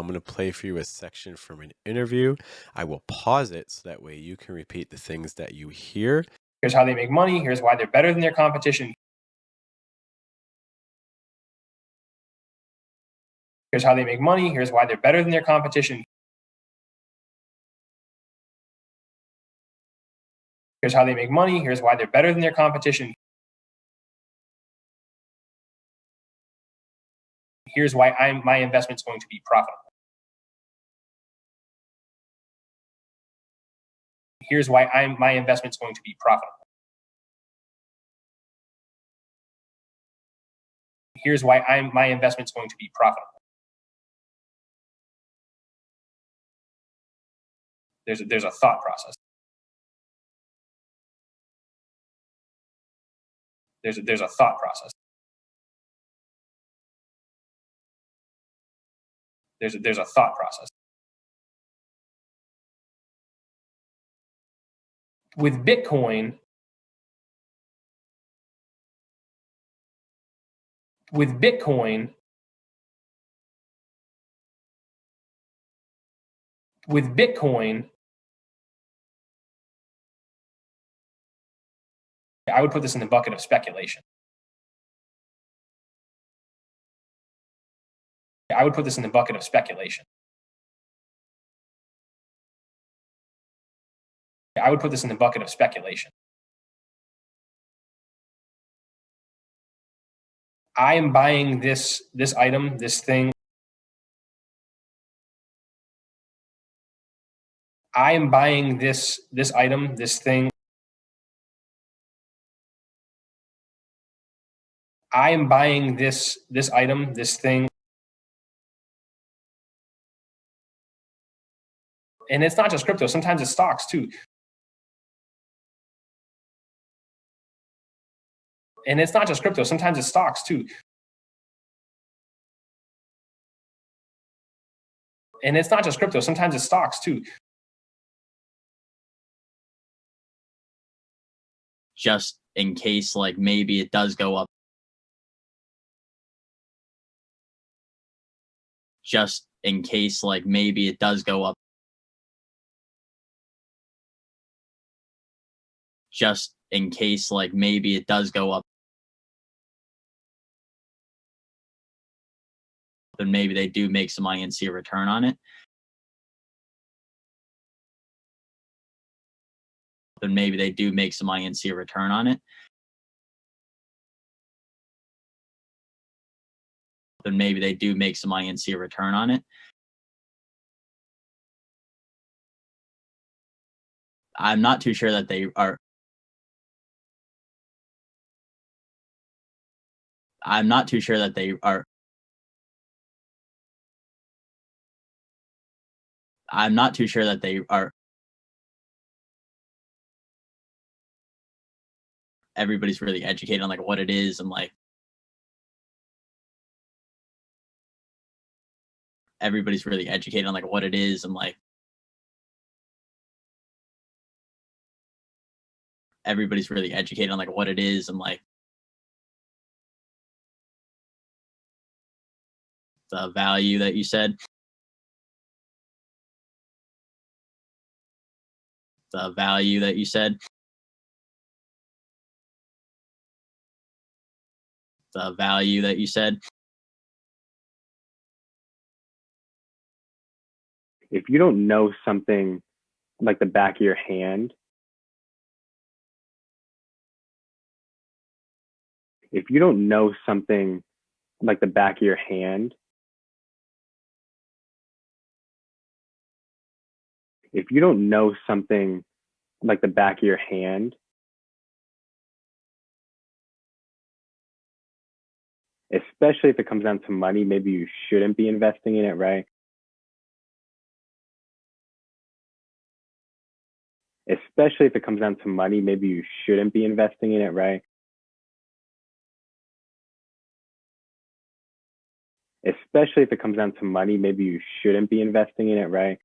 going to play for you a section from an interview. I will pause it so that way you can repeat the things that you hear. Here's how they make money. Here's why they're better than their competition. Here's how they make money. Here's why they're better than their competition. Here's how they make money. Here's why they're better than their competition. Here's why my investment's going to be profitable. Here's why my investment's going to be profitable. Here's why my investment's going to be profitable. There's a thought process. There's a thought process. There's a thought process. With Bitcoin, I would put this in the bucket of speculation. I would put this in the bucket of speculation. I would put this in the bucket of speculation. I am buying this item, this thing. I am buying this item, this thing. I am buying this item, this thing. And it's not just crypto, sometimes it's stocks too. And it's not just crypto, sometimes it's stocks too. And it's not just crypto, sometimes it's stocks too. Just in case, like, maybe it does go up. Just in case, like, maybe it does go up. Just in case, like, maybe it does go up. And maybe they do make some money and see a return on it. And maybe they do make some money and see a return on it. And maybe they do make some money and see a return on it. I'm not too sure that they are. I'm not too sure that they are. I'm not too sure that they are. Everybody's really educated on like what it is and like everybody's really educated on like what it is and like everybody's really educated on like what it is and like the value that you said. The value that you said. The value that you said. If you don't know something like the back of your hand, if you don't know something like the back of your hand, if you don't know something like the back of your hand, especially if it comes down to money, maybe you shouldn't be investing in it, right? Especially if it comes down to money, maybe you shouldn't be investing in it, right? Especially if it comes down to money, maybe you shouldn't be investing in it, right?